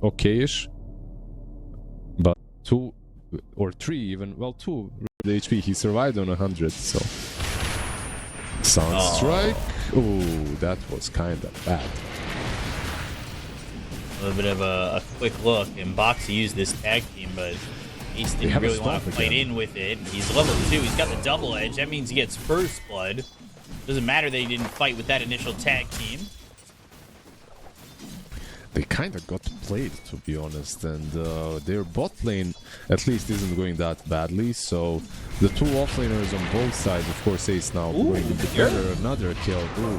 okay-ish. But 2 or 3 even, well 2 the HP, he survived on 100, so... Sunstrike? Oh, that was kinda bad. A little bit of a quick look, and Boxy used this tag team, but Ace didn't really want to fight in with it. He's level 2, he's got the double edge, that means he gets first blood. Doesn't matter that he didn't fight with that initial tag team. They kind of got played, to be honest, and their bot lane at least isn't going that badly, so the 2 offlaners on both sides, of course Ace now going into better, another kill. Ooh.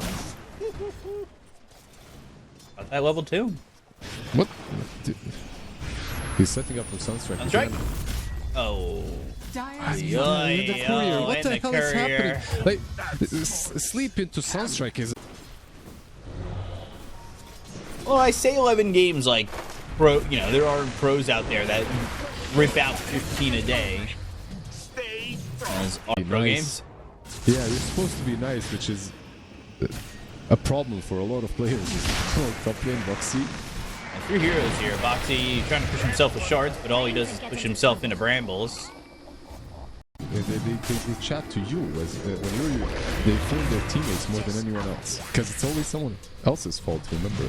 Got that level 2. What? He's setting up for Sunstrike. Sunstrike? Oh. The courier. What the hell is happening? Like, sleep into Sunstrike is... Well, I say 11 games like pro. You know, there are pros out there that rip out 15 a day. As are pro games. Yeah, you're supposed to be nice, which is a problem for a lot of players. Top lane, Boxy. 3 heroes here. Boxy trying to push himself with shards, but all he does is push himself into brambles. They chat to you as they fool their teammates more than anyone else, because it's always someone else's fault. Remember.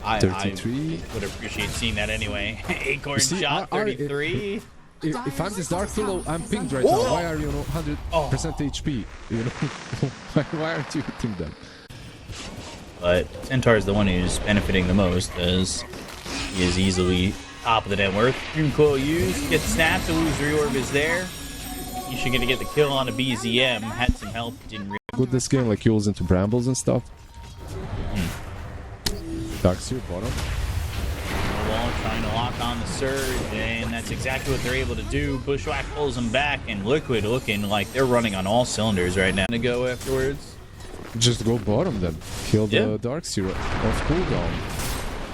33. I would appreciate seeing that anyway. Acorn shot 33. If I'm this Dark Pillow, I'm pinged right now. Why are you 100% HP? You know, why aren't you hitting them? But Centaur is the one who's benefiting the most, as he is easily top of the net worth. Dream Coil used, gets snapped, the illusory orb is there. You should get the kill on a BZM. Had some help, didn't really. Good this game, like kills into brambles and stuff. Darkseer bottom. Wall trying to lock on the surge, and that's exactly what they're able to do. Bushwhack pulls them back, and Liquid looking like they're running on all cylinders right now. To go afterwards. Just go bottom then. Kill the Darkseer off cooldown.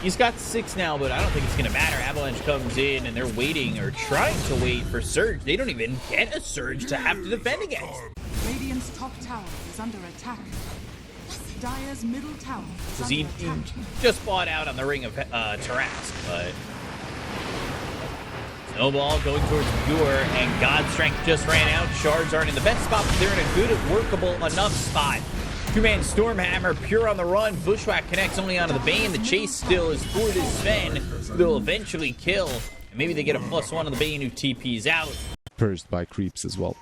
He's got 6 now, but I don't think it's going to matter. Avalanche comes in, and they're waiting, or trying to wait for Surge. They don't even get a Surge to have to defend against. Radiant's top tower is under attack. Dire's middle tower is He just bought out on the ring of Tarask, but... Snowball going towards Pure, and God's Strength just ran out. Shards aren't in the best spot, but they're in a good, workable enough spot. 2-man Stormhammer, Pure on the run. Bushwhack connects only onto the Bane. The chase still is for this Sven. They'll eventually kill. And maybe they get a +1 on the Bane who TP's out. Purged by creeps as well.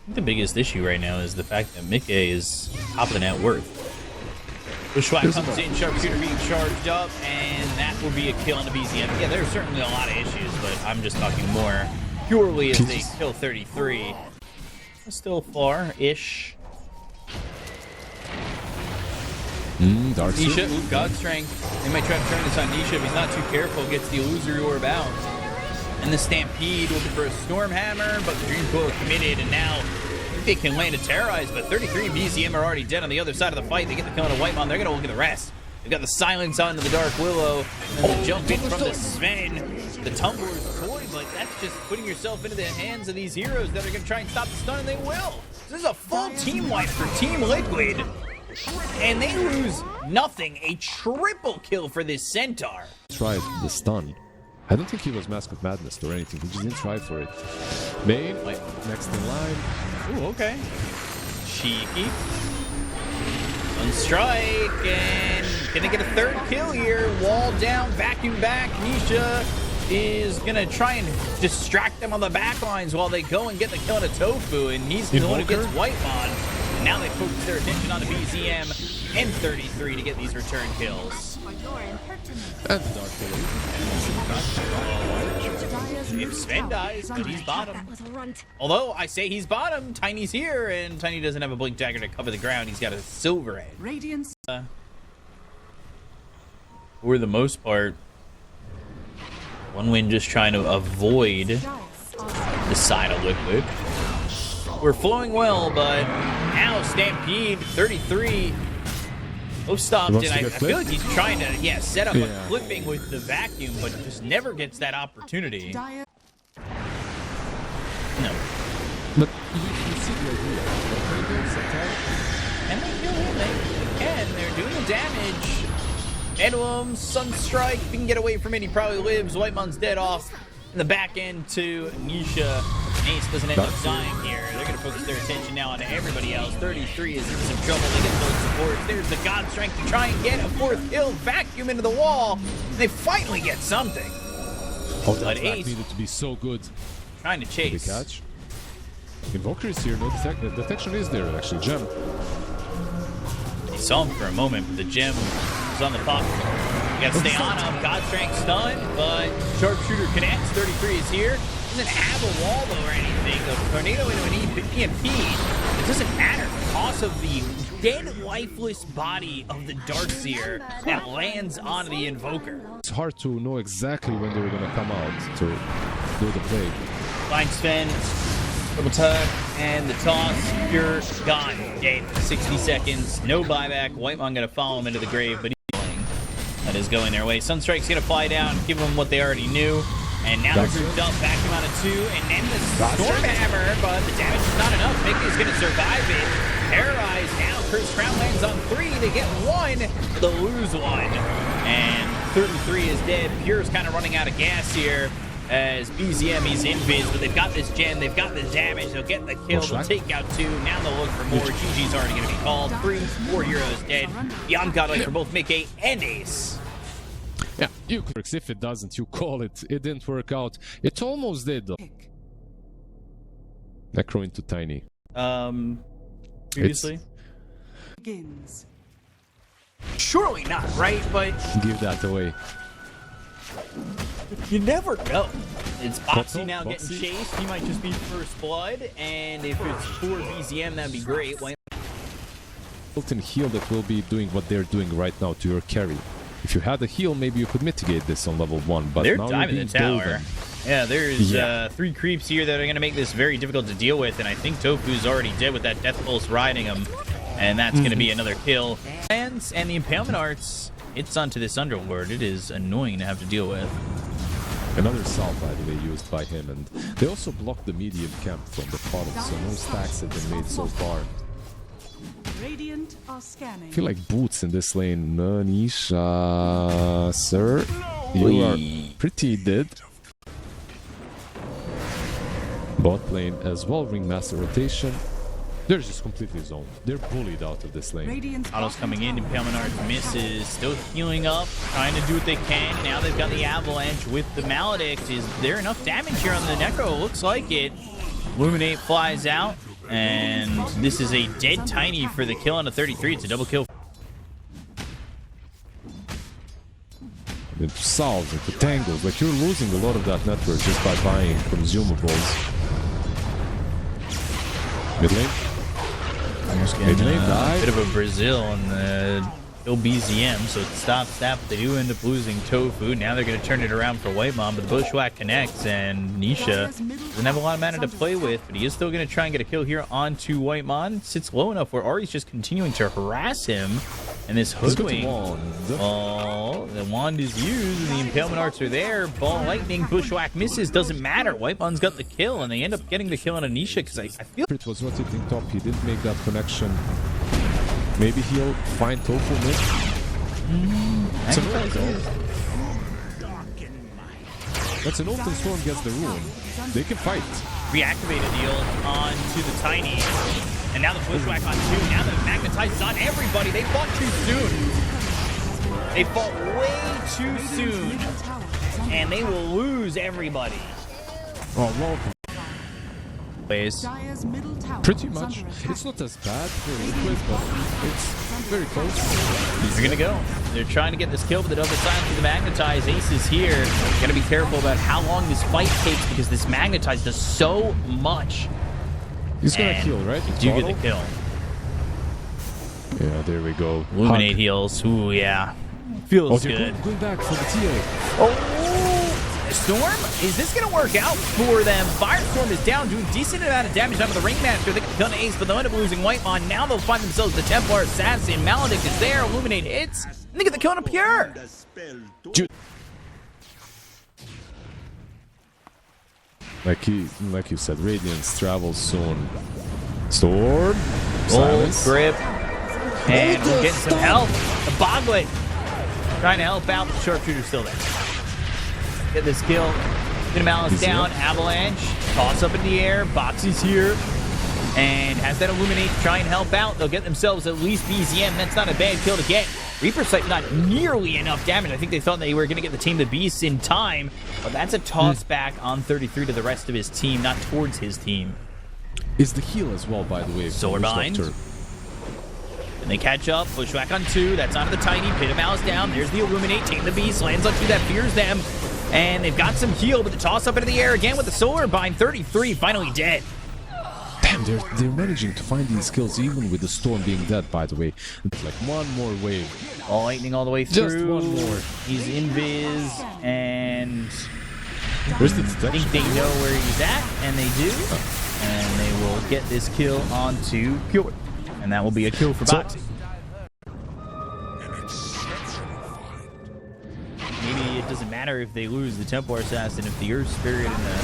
The biggest issue right now is the fact that Mikke is top of the net worth. Bushwhack comes in, Sharpshooter being charged up, and that will be a kill on the BZM. Yeah, there's certainly a lot of issues, but I'm just talking more purely as they kill 33. Still far-ish. Nisha, ooh, God Strength. They might try to turn this on Nisha if he's not too careful. Gets the illusory orb out. And the Stampede looking for a Stormhammer, but the Dream Coil committed, and now I think they can land a Terrorize, but 33 and BZM are already dead on the other side of the fight. They get the kill on a Whitemon. They're going to look at the rest. They've got the Silence onto the Dark Willow, and the jump in from the Sven. The Tumbler's toy, but that's just putting yourself into the hands of these heroes that are going to try and stop the stun, and they will. This is a full team wipe for Team Liquid. And they lose nothing. A triple kill for this Centaur. Tried the stun. I don't think he was Mask of Madness or anything. He just didn't try for it. Bane, next in line. Ooh, okay. Cheeky. One strike, and can they get a 3rd kill here? Wall down, vacuum back. Nisha is gonna try and distract them on the back lines while they go and get the kill on a Tofu, and he's the one who gets Whitemon. And now they focus their attention on the BZM and 33 to get these return kills. And the Dark If Sven dies, then he's bottom. Although I say he's bottom, Tiny's here, and Tiny doesn't have a Blink Dagger to cover the ground. He's got a Silver Head. Radiance. For the most part, One Win just trying to avoid the side of Liquid. We're flowing well, but now Stampede 33. Oh, stopped, and I feel like he's trying to, set up a clipping with the vacuum, but just never gets that opportunity. No. But you see the idea. Can they kill him? They can. They're doing the damage. into him. Sunstrike. If he can get away from it, he probably lives. Whitemon's dead off. In the back end to Nisha. Ace doesn't end up dying here. They're going to focus their attention now on everybody else. 33 is in some trouble. They get those supports. There's the God Strength to try and get a 4th kill. Vacuum into the wall. They finally get something. Oh, that But track Ace needed to be so good. trying to The chase. catch. Invoker is here. No detection is there, actually. Gem. He saw him for a moment, but the gem was on the puck. You got to stay on him. God Strength stun, but Sharpshooter connects. 33 is here. Doesn't have a wall though or anything. A tornado into an EMP. It doesn't matter because of the dead, lifeless body of the Darkseer that lands on the Invoker. It's hard to know exactly when they're going to come out to do the play. Line Sven, double tug, and the toss. Pure gone. Dead. 60 seconds. No buyback. Whitemon going to follow him into the grave, but he's playing. That is going their way. Sunstrike's going to fly down, give them what they already knew. And now they're grouped up, vacuum out of 2, and then the Stormhammer, but the damage is not enough. Mickey's going to survive it. Terrorized now. Curse Crown lands on 3. They get 1. They'll lose 1. And 33 is dead. Pure's kind of running out of gas here. As BZM, he's invis, but they've got this gem, they've got the damage, they'll get the kill, they'll take out 2, now they'll look for more. GG's already going to be called. 3-4 heroes dead. Beyond Godlike for both Mickey and Ace. Yeah, you could. If it doesn't, you call it. It didn't work out. It almost did, though. Necro into Tiny. Previously? Begins. Surely not, right? But Give that away. you never know. It's Boxy now Boxy. getting chased. He might just be first blood. And if it's for BZM, that'd be great. Built-in heal that will be doing what they're doing right now to your carry. If you had a heal, maybe you could mitigate this on level 1, but they're now diving you're the being tower. golden. Yeah, there's Yeah. 3 creeps here that are going to make this very difficult to deal with, and I think Tofu's already dead with that Death Pulse riding him, and that's going to be another kill. And the Impalement Arts, it's onto this Underlord. It is annoying to have to deal with. Another salve, by the way, used by him, and they also blocked the medium camp from the bottom, so no stacks have been made so far. Radiant are scanning. I feel like boots in this lane. Nisha, sir, you are pretty dead. Bot lane as well, Ringmaster rotation. They're just completely zoned. They're bullied out of this lane. Radiant Auto's coming in, Impalement Arts misses, still healing up, trying to do what they can. Now they've got the Avalanche with the Maledict. Is there enough damage here on the Necro? Looks like it. Illuminate flies out. And this is a dead Tiny for the kill on a 33. It's a double kill. It solves it, the tangles. Like, you're losing a lot of that network just by buying consumables. Mid lane? Getting lane a died. bit of a Brazil on the BZM, so it stops that. But they do end up losing Tofu. Now they're going to turn it around for Whitemon, but the Bushwhack connects, and Nisha doesn't have a lot of mana to play with, but he is still going to try and get a kill here onto Whitemon. Sits low enough where Ari's just continuing to harass him, and this hoodwink. Oh, the wand is used, and the Impalement Arts are there. Ball lightning, Bushwhack misses, doesn't matter. Whitemon's got the kill, and they end up getting the kill on Anisha, because I feel It was rotating top, he didn't make that connection. Maybe he'll find Tofu mid. It's an ult. That's an ult and Storm gets the rune. They can fight. reactivated the ult onto the Tiny. And now the Bushwhack on 2. Now the Magnetize is on everybody. They fought too soon. They fought way too soon. And they will lose everybody. Oh, well, Ways. Dire's middle tower pretty is much. under attack. It's not as bad for Liquid, but it's very close. They're gonna go. They're trying to get this kill, but the double silence with the Magnetize. Ace is here. Gotta be careful about how long this fight takes because this Magnetize does so much. He's gonna And kill, right? they do get the kill. Yeah, there we go. Illuminate Hug. heals. Ooh, yeah. Feels they're good. going back for the TL. Oh, Storm? Is this going to work out for them? Firestorm is down, doing decent amount of damage onto the Ringmaster. They can kill Ace, but they'll end up losing Whitemon. Now they'll find themselves the Templar Assassin. Maledict is there. Illuminate hits. And they get the kill on a Pure. Like you said, Radiance travels soon. Storm. Gold Silence. grip. And we're getting some help. The Boglet. trying to help out, but the sharpshooter's still there. Get this kill. Pit Malice down, Avalanche, toss up in the air, Boxy's here, and has that Illuminate to try and help out. They'll get themselves at least BZM. That's not a bad kill to get. Reaper Sight not nearly enough damage. I think they thought they were going to get the Team the Beast in time, but that's a toss back on 33 to the rest of his team, not towards his team. Is the heal as well, by the way. Solar Bind. And they catch up, Bushwhack on 2, that's onto the Tiny, Pit of Malice down, there's the Illuminate, Team the Beast, lands on 2, that fears them, and they've got some heal, but the toss up into the air again with the Solar Bind, 33, finally dead. Damn, they're managing to find these kills even with the Storm being dead, by the way. It's like one more wave. All lightning all the way through. Just one more. He's invis, and Where's the I think they know where he's at, and they do. And they will get this kill onto Pure. And that will be a kill for Boxy. Maybe it doesn't matter if they lose the Templar Assassin, if the Earth Spirit and the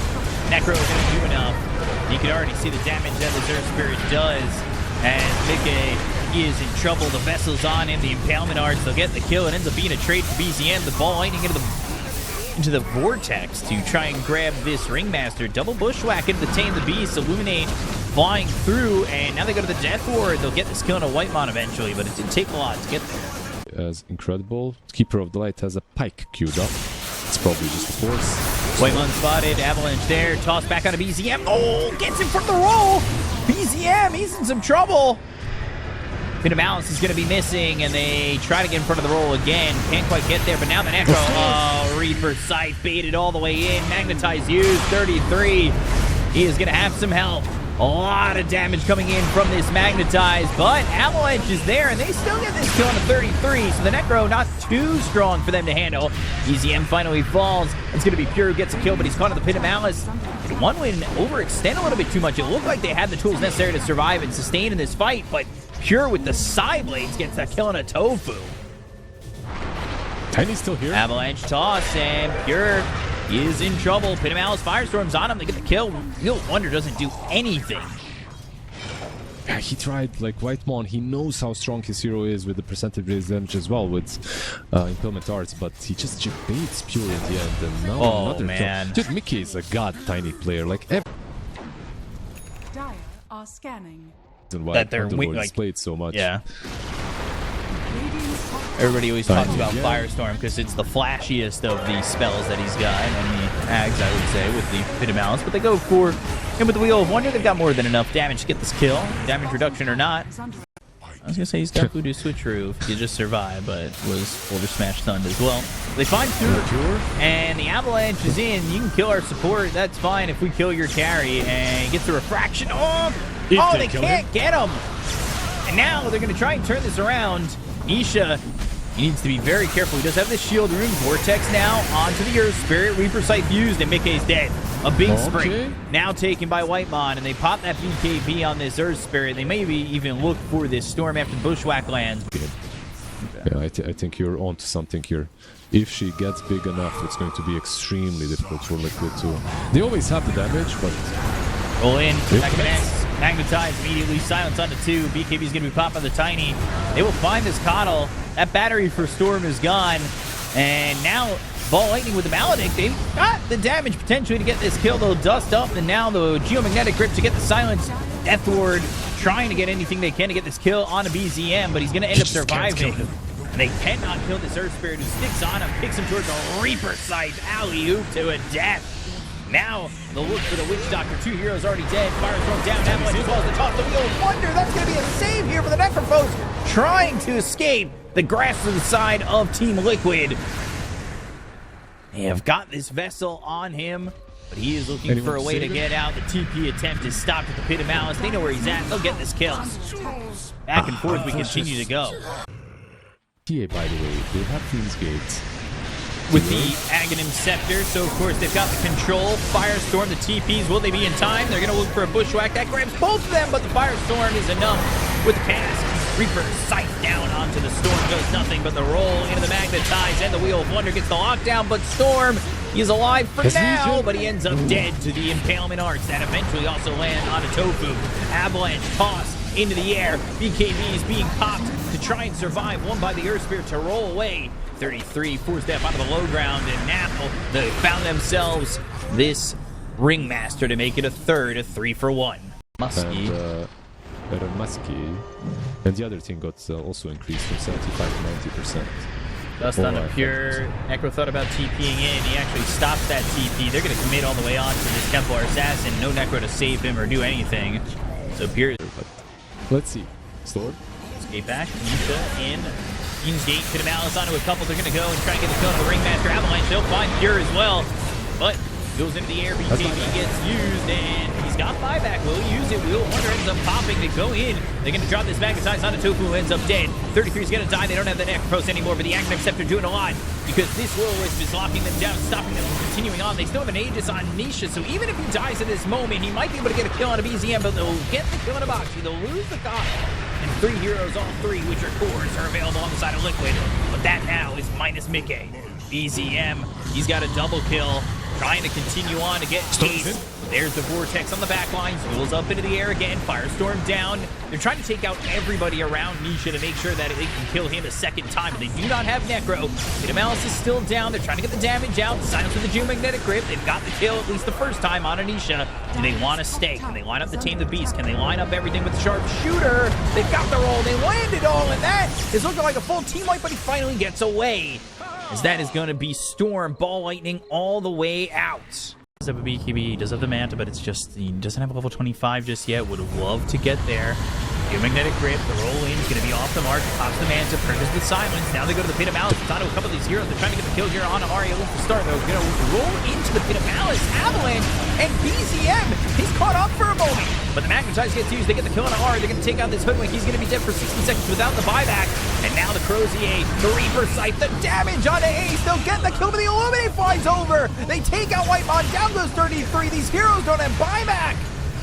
Necro are going to do enough. You can already see the damage that this Earth Spirit does. And Mickey, he is in trouble. The Vessel's on him, the Impalement Arts, they'll get the kill. It ends up being a trade for BZM. The ball lightning into the Vortex to try and grab this Ringmaster. Double Bushwhack into the Tame the Beast, Illuminate flying through, and now they go to the Death Ward. They'll get this kill on a Whitemon eventually, but it did take a lot to get there. As incredible. Keeper of the Light has a pike queued up. It's probably just a force. Whitemon spotted, Avalanche there, tossed back onto BZM. Oh, gets him from the roll! BZM, he's in some trouble! Pit of Malice is going to be missing, and they try to get in front of the roll again. Can't quite get there, but now the Necro. Oh, Reaper Sight baited all the way in. Magnetize used, 33. He is going to have some help. A lot of damage coming in from this Magnetize, but Avalanche is there, and they still get this kill on a 33, so the Necro not too strong for them to handle. BZM finally falls. It's going to be Pure who gets a kill, but he's caught in the Pit of Malice. And one win overextend a little bit too much. It looked like they had the tools necessary to survive and sustain in this fight, but Pure with the side blades gets that kill on a Tofu. Tiny's still here. Avalanche toss, and Pure is in trouble. Pit of Malice Firestorm's on him. They get the kill. Real Wonder doesn't do anything. Yeah, he tried like Whitemon. He knows how strong his hero is with the percentage damage as well with Implement Arts, but he just baits Pure at the end. And now another kill. Dude, Mickey is a god Tiny player. Like Dire are scanning. Why That they're like, played so much. Yeah. Everybody always talks about Firestorm because it's the flashiest of the spells that he's got, and the Ags, I would say, with the Pit of Malice. But they go for him with the Wheel of Wonder. They've got more than enough damage to get this kill. Damage reduction or not. I was going to say he's got Voodoo Switcheroo if you just survive, but was Boulder Smash stunned as well. They find Pure, and the Avalanche is in. You can kill our support. That's fine if we kill your carry. And he gets the Refraction. Oh, they can't get him. And now they're going to try and turn this around. Nisha, he needs to be very careful. He does have this shield rune. Vortex now onto the Earth Spirit. Reaper Sight fused, and Mickey's dead. A big spring now taken by Whitemon, and they pop that BKB on this Earth Spirit. They maybe even look for this Storm after Bushwhack lands. Yeah, I think you're onto something here. If she gets big enough, it's going to be extremely difficult for Liquid to... They always have the damage, but... Roll in, second X, Magnetize, immediately silence onto 2. BKB's going to be popped by the Tiny. They will find this Coddle. That battery for Storm is gone. And now, Ball Lightning with the Maledict. They've got the damage potentially to get this kill. They'll dust up, and now the Geomagnetic Grip to get the silence. Death Ward trying to get anything they can to get this kill on a BZM, but he's going to end up surviving. And they cannot kill this Earth Spirit who sticks on him, kicks him towards the Reaper Sight. Alley-oop to a death. Now, they'll look for the Witch Doctor. 2 heroes already dead. Firestorm down. Avalanche as well as the top. The Wheel of Wonder. That's going to be a save here for the Necrophos. Trying to escape the grass to the side of Team Liquid. They have got this vessel on him, but he is looking for a way to get out. The TP attempt is stopped at the Pit of Malice. They know where he's at. They'll get this kill. Back and forth we continue to go. TA, by the way, they have Fiend's Gate. With the Aghanim Scepter, so of course they've got the control. Firestorm, the TPs, will they be in time? They're going to look for a Bushwhack. That grabs both of them, but the Firestorm is enough with the cast. Reaper Sight down onto the Storm, does nothing but the roll into the Magnetize, and the Wheel of Wonder gets the lockdown, but Storm, he's alive for now, but he ends up dead to the Impalement Arts that eventually also land on a Tofu. Avalanche toss into the air. BKB is being popped to try and survive, won by the Earth Spirit to roll away. 33 forced that onto the low ground, and now they found themselves this Ringmaster to make it a third, a 3-for-1. Muskie. Muskie. And the other team got also increased from 75 to 90%. Dust on a pure. Necro thought about TPing in. He actually stops that TP. They're going to commit all the way on to this Templar Assassin. No Necro to save him or do anything. So Pure. Let's see. Storm. Escape back. Nisha in. Fiend's Gate. Pit of Malice onto a couple. They're going to go and try to get the kill on the Ringmaster Avalanche. They'll find Pure as well. But goes into the air. BKB gets used, and he's got buyback. Will he use it? Will Wonder ends up popping. They go in. They're going to drop this magnetize onto Tofu, who ends up dead. 33 is going to die. They don't have the Necropost anymore, but the Active Scepter doing a lot because this Will-O-Wisp is locking them down, stopping them from continuing on. They still have an Aegis on Nisha, so even if he dies at this moment, he might be able to get a kill on a BZM, but they'll get the kill on a Boxy. They'll lose the Coddle. And 3 heroes, all 3, which are cores, are available on the side of Liquid. But that now is minus Mickey. BZM, he's got a double kill. Trying to continue on to get Ace. There's the Vortex on the back line. Rolls up into the air again. Firestorm down. They're trying to take out everybody around Nisha to make sure that they can kill him a second time. But they do not have Necro. Malice is still down. They're trying to get the damage out. Silence with the Geomagnetic Grip. They've got the kill at least the first time on Anisha. Do they want to stay? Can they line up the Tame the Beast? Can they line up everything with the Sharpshooter? They've got the roll. They landed all, and that is looking like a full team wipe, but he finally gets away. As that is going to be Storm, Ball Lightning all the way out. Does have a BKB, does have the Manta, but it's just, he doesn't have a level 25 just yet. Would have loved to get there. Magnetic Grip, the roll in is going to be off the mark. Pops the Manta, purges with Silence. Now they go to the Pit of Malice. It's onto a couple of these heroes. They're trying to get the kill here on Aria with the start. They're going to roll into the Pit of Malice. Avalanche and BZM. He's caught up for a moment. But the Magnetize gets used. They get the kill on Aria. They're going to take out this Hoodwink. He's going to be dead for 60 seconds without the buyback. And now the Crozier, the Reaper Sight, the damage on Ace. They'll get the kill, but the Illuminate flies over. They take out Whitemon. Down goes 33. These heroes don't have buyback.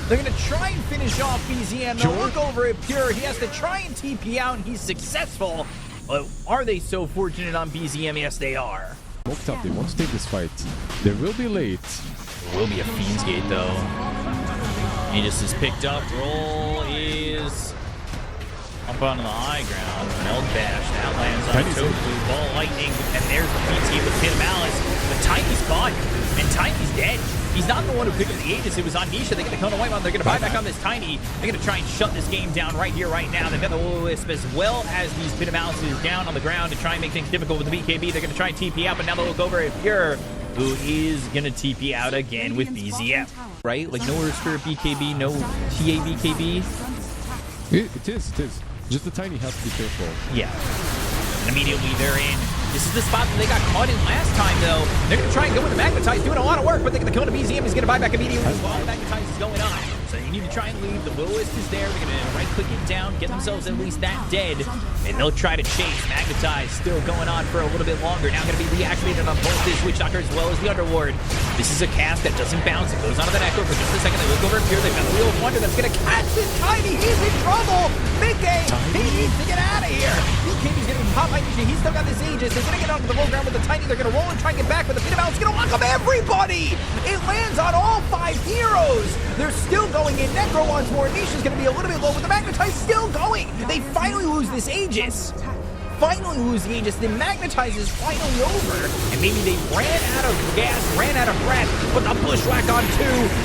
They're going to try and finish off BZM. They'll look over at Pure. He has to try and TP out, and he's successful. But are they so fortunate on BZM? Yes, they are. Walked up. They want to take this fight. They will be late. There will be a Fiend's Gate, though. Aegis is picked up. Roll is up onto the high ground. Meld Bash. That lands on Tofu. Ball Lightning. And there's the Fiend's Gate with Pit of Malice. But Tiny's gone. And Tiny's dead. He's not the one who picked up the Aegis. It was on Nisha. They're going to come to Whitemon. They're going to buy back on this Tiny. They're going to try and shut this game down right here, right now. They've got the Will-O-Wisp as well as these Pit of Malices down on the ground to try and make things difficult with the BKB. They're going to try and TP out, but now they'll look over at Pure, who is going to TP out again with BZM. Right? Like no Spirit BKB, no TA BKB. It is. Just the Tiny has to be careful. Yeah. And immediately they're in. This is the spot that they got caught in last time, though. They're going to try and go with the Magnetize, doing a lot of work, but they're going to kill the BZM. He's going to buy back immediately while the Magnetize is going on. So you need to try and leave. The Will-O-Wisp is there. They're going to right-click it down, get themselves at least that dead, and they'll try to chase. Magnetize still going on for a little bit longer. Now going to be reactivated on both this Witch Doctor as well as the Underward. This is a cast that doesn't bounce. It goes onto the Echo for just a second. They look over here. They've got the Wheel of Wonder that's going to catch this Tiny. He's in trouble. Mickey, he needs to get out of here. BKB's going to be popped by Nisha. He's still got this Aegis. They're going to get onto the low ground with the Tiny. They're going to roll and try and get back, but the Pit of Malice is going to lock up everybody. It lands on all 5 heroes. They're still going in. Necro wants more. Nisha's going to be a little bit low, but the Magnetize still going. They finally lose this Aegis. Finally lose the Aegis. The Magnetize is finally over. And maybe they ran out of gas, ran out of breath, but the Bushwhack on 2.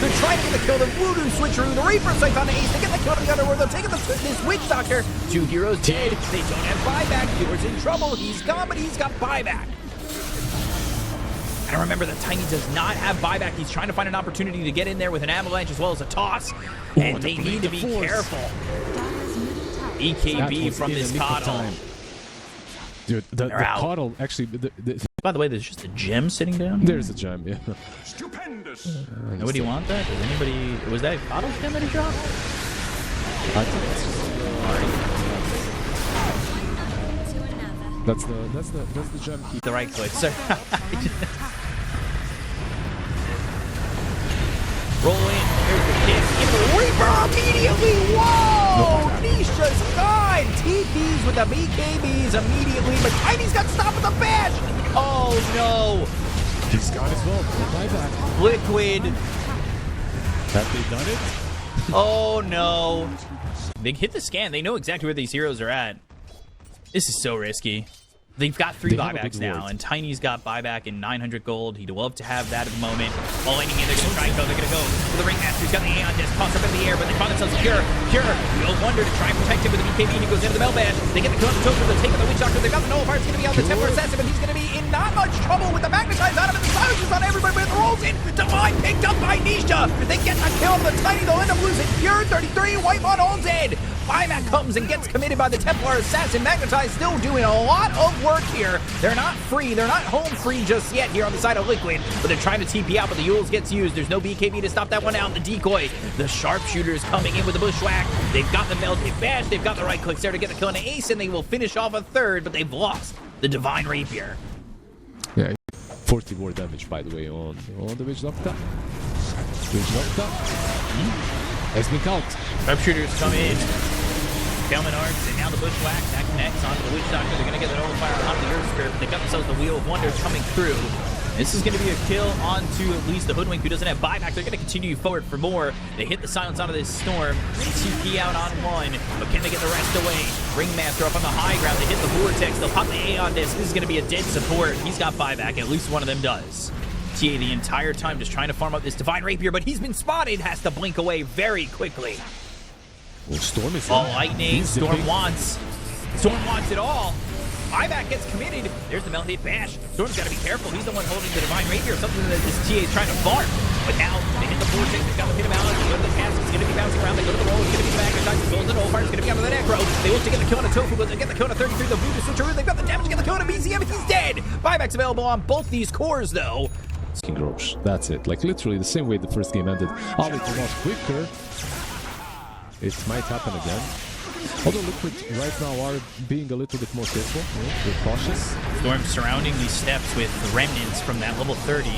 They're trying to get the kill. The Voodoo Switcheroo. The Reaper Sight on Ace. They get the kill on the Underworld. They're taking this Witch Doctor. 2 heroes dead. They don't have buyback. Viewers in trouble. He's gone, but he's got buyback. And remember that Tiny does not have buyback. He's trying to find an opportunity to get in there with an Avalanche as well as a toss. And they need to be careful. EKB from this Coddle. Dude, the Coddle actually... By the way, there's just a gem sitting down. There's a gem, yeah. Stupendous. Nobody want that? Does anybody... Was that Coddle gem that he dropped? I think it's just... That's the gem. Keep the right click, sir. Roll in. There's the kick. Give the Reaper immediately. Whoa! Nisha's gone. TPs with the BKBs immediately, but Tiny's got stopped with the bash. Oh no! He's gone as well. Buyback. Liquid. Have they done it? Oh no! They hit the scan. They know exactly where these heroes are at. This is so risky. They've got 3 They have a buybacks big now, ward. and Tiny's got buyback in 900 gold. He'd love to have that at the moment. All lining in, they're going to try and go. They're going to go for the Ringmaster. He's got the Aeon Disc, tossed up in the air, but they find themselves Pure. No wonder to try and protect him with the BKB, and he goes into the Melbash. They get the kill on the Token, they're taking the Witch Doctor. They've got the Nullifier. It's going to be on the Templar Assassin, but he's going to be in not much trouble with the Magnetize out of it. The silence is on everybody, but it rolls in. Divine picked up by Nisha. They get a kill on the Tiny. They'll end up losing Pure. 33, wipe on all dead. Buyback comes and gets committed by the Templar Assassin. Magnetize still doing a lot of work here. They're not free. They're not home free just yet here on the side of Liquid, but they're trying to TP out, but the Yules gets used. There's no BKB to stop that one out. The decoy, the sharpshooters coming in with the bushwhack. They've got the melted bash. They've got the right clicks there to get the kill on the ace, and they will finish off a third, but they've lost the Divine Rapier. Yeah, 40 more damage, by the way, on the Witch Doctor. Witch Doctor. Has been out. Sharpshooters come in. Helmet Arts, and now the Bushwhack. That connects onto the Witch Doctor. They're going to get the Nullifier onto the Earth Spirit, but they've got themselves the Wheel of Wonders coming through. This is going to be a kill onto at least the Hoodwink, who doesn't have buyback. They're going to continue forward for more. They hit the silence onto this Storm. TP out on one, but can they get the rest away? Ringmaster up on the high ground. They hit the Vortex. They'll pop the Aeon Disc. This is going to be a dead support. He's got buyback. At least one of them does. TA the entire time just trying to farm up this Divine Rapier, but he's been spotted. Has to blink away very quickly. Well, Storm is All lightning. Storm wants it all. Buyback gets committed. There's the Melt Hit Bash. Storm's got to be careful. He's the one holding the Divine Rapier, something that this TA is trying to farm. But now they hit the Vortex. They've got the Pit of Balance. They go to the cast. It's going to be bouncing around. They go to the roll. It's going to be the Magnetize. The Golden Nullifier. It's going to be onto the Necro. They look to get the kill on a Tofu, but they get the kill on a 33. The Voodoo Switcheroo. They've got the damage to get the kill on a BCM. He's dead. Buyback's available on both these cores, though. King Roche. That's it. Like literally the same way the first game ended. Only a lot quicker. It might happen again. Although Liquid right now are being a little bit more careful. They're cautious. Storm surrounding these steps with remnants from that level 30.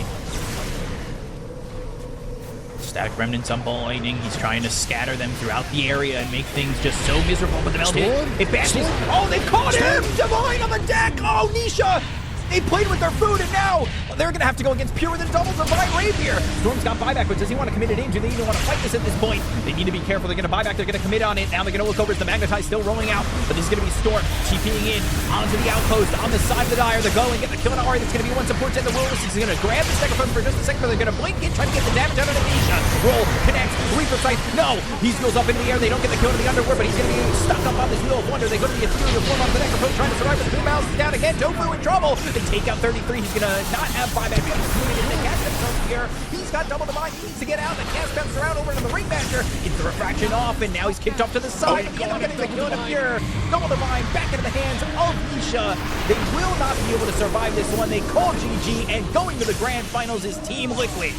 Static remnants on Ball Lightning. He's trying to scatter them throughout the area and make things just so miserable. But the Melt Hit, it bashes. Oh, they caught him! Divine on the deck! Oh, Nisha! They played with their food, and now they're going to have to go against Pure with a double Divine Rapier. Storm's got buyback, but does he want to commit it in? Do they even want to fight this at this point? They need to be careful. They're going to buyback. They're going to commit on it. Now they're going to look over as the Magnetize still rolling out, but this is going to be Storm TPing in onto the outpost on the side of the Dire. They're going, get the kill on Ari. That's going to be one support at the Willis. He's going to grab the second phone for just a second, but they're going to blink in, trying to get the damage out of Anisha. Roll, connects, Reaper Sight. No! He goes up into the air. They don't get the kill to the Underworld, but he's going to be stuck up on this Wheel of Wonder. They go to the ethereal form onto the Necrophone, trying to survive, but the two mouths down again. Tofu in trouble. They take out 33. He's going to not have buyback. They catch themselves here. He's got double divine. He needs to get out. The cast bounces around over to the Ringmaster. Gets the refraction off, and now he's kicked off to the side. Again, getting the kill to Pure. Double divine back into the hands of Nisha. They will not be able to survive this one. They call GG, and going to the grand finals is Team Liquid.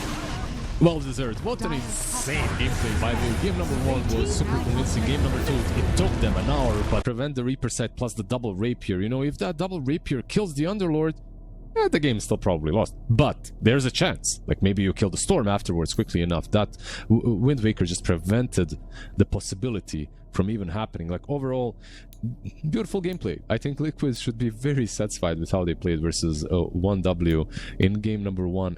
Well deserved. What an insane gameplay, by the way. Game number 1 was super convincing. Game number 2, it took them an hour, but prevent the Reaper Sight plus the double Rapier. You know, if that double Rapier kills the Underlord, the game is still probably lost. But there's a chance. Like maybe you kill the Storm afterwards quickly enough. That Wind Waker just prevented the possibility from even happening. Like overall, beautiful gameplay. I think Liquid should be very satisfied with how they played versus 1W in game number 1.